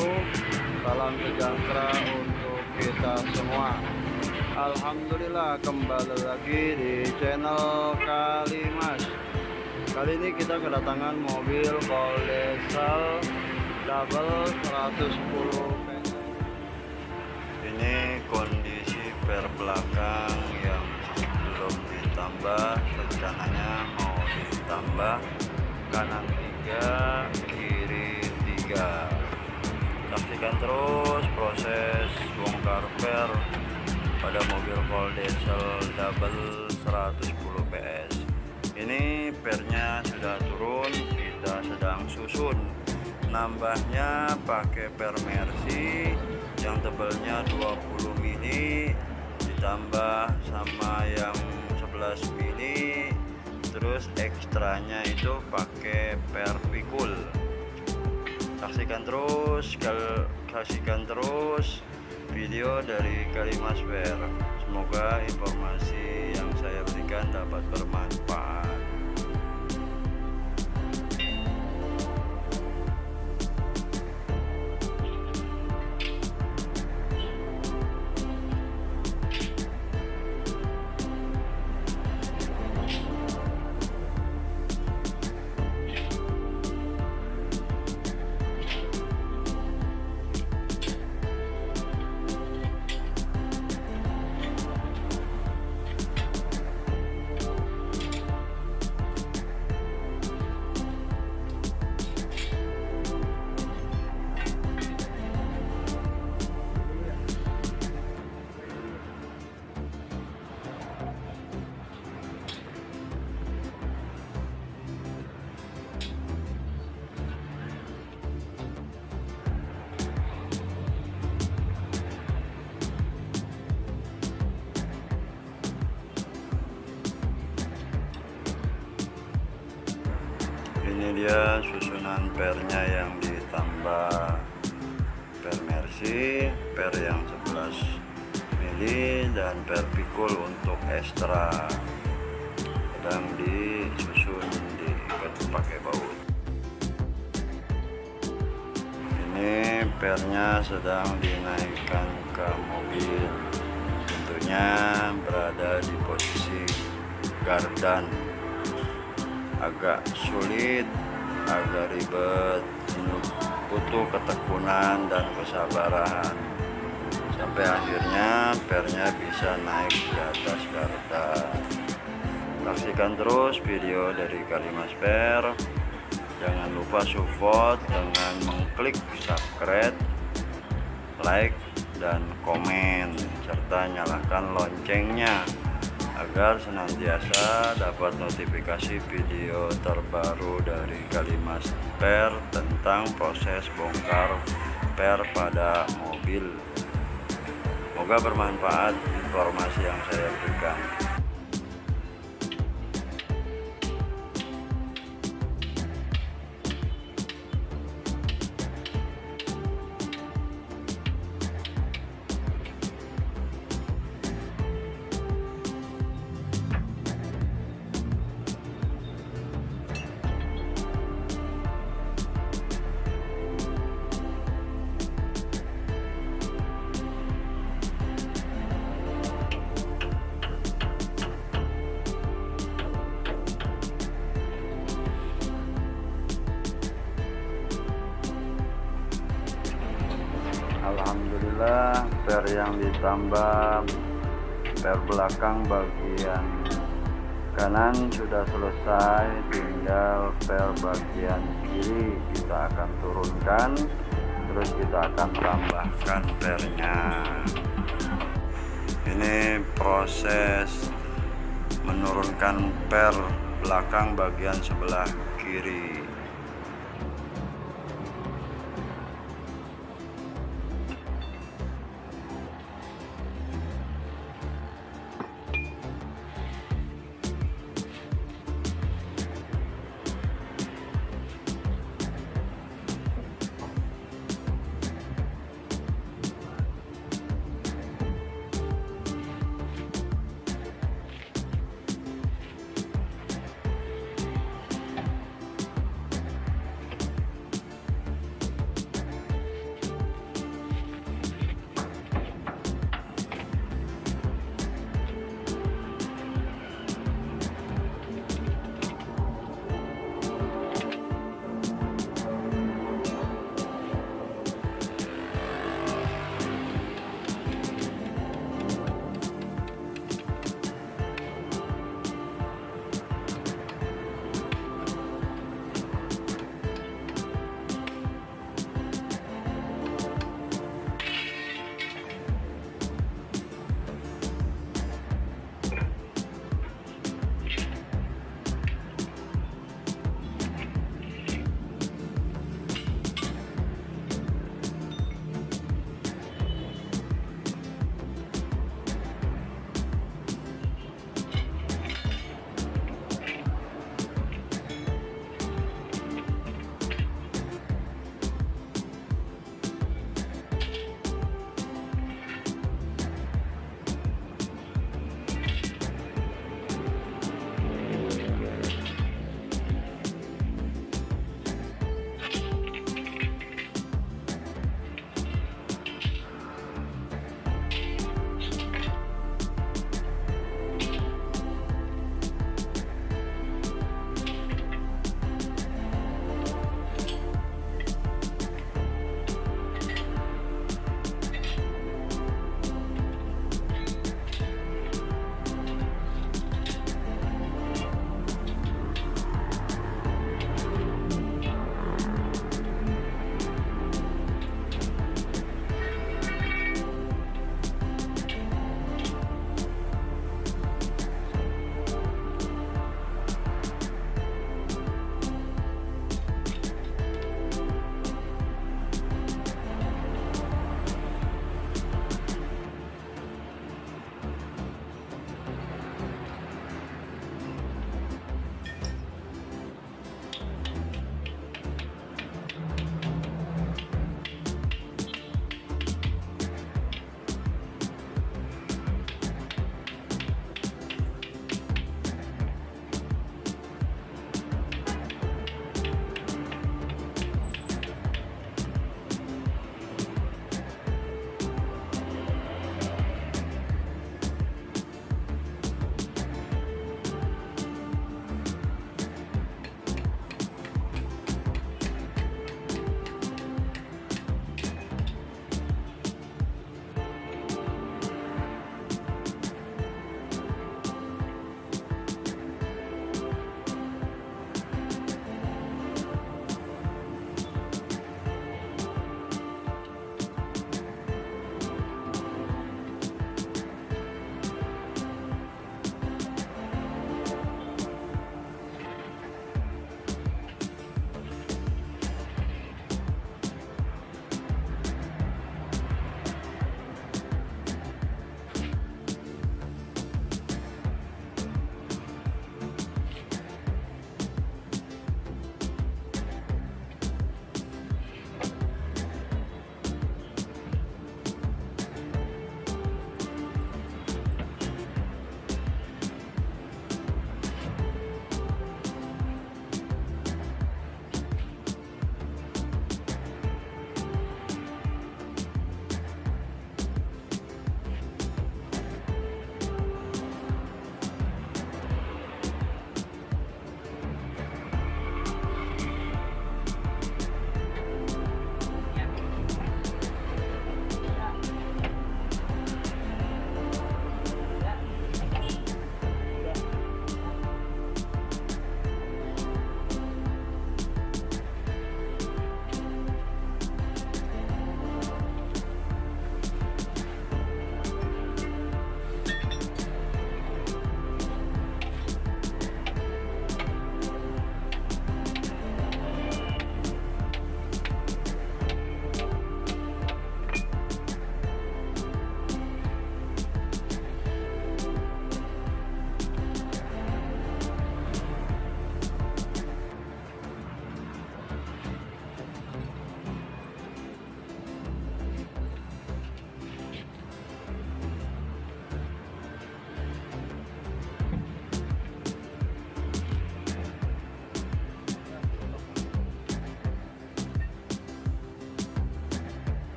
wabarakatuh. Salam sejahtera untuk kita semua. Alhamdulillah, kembali lagi di channel Kalimas. Kali ini kita kedatangan mobil diesel Doubel 110 PS. Ini kondisi per belakang yang belum ditambah, rencananya mau ditambah kanan 3 kiri 3. Saksikan terus proses bongkar per pada mobil diesel Doubel 110 PS. Ini pernya sudah turun, kita sedang susun. Nambahnya pakai per Mercy yang tebalnya 20 mili ditambah sama yang 11 mili, terus ekstranya itu pakai per pikul. Saksikan terus video dari Kalimas Per. Semoga informasi yang saya berikan dapat bermanfaat. Ini dia susunan pernya yang ditambah per Mercy, per yang 11 mili dan per pikul untuk ekstra. Sedang disusun, diikat pakai baut. Ini pernya sedang dinaikkan ke mobil, tentunya berada di posisi gardan. Agak sulit, agak ribet, butuh ketekunan dan kesabaran sampai akhirnya pernya bisa naik di atas gardan. Saksikan terus video dari Kalimas Per. Jangan lupa support dengan mengklik subscribe, like dan komen, serta nyalakan loncengnya agar senantiasa dapat notifikasi video terbaru dari Kalimas Per tentang proses bongkar per pada mobil. Semoga bermanfaat informasi yang saya berikan. Alhamdulillah, per yang ditambah per belakang bagian kanan sudah selesai, tinggal per bagian kiri kita akan turunkan, terus kita akan tambahkan pernya. Ini proses menurunkan per belakang bagian sebelah kiri.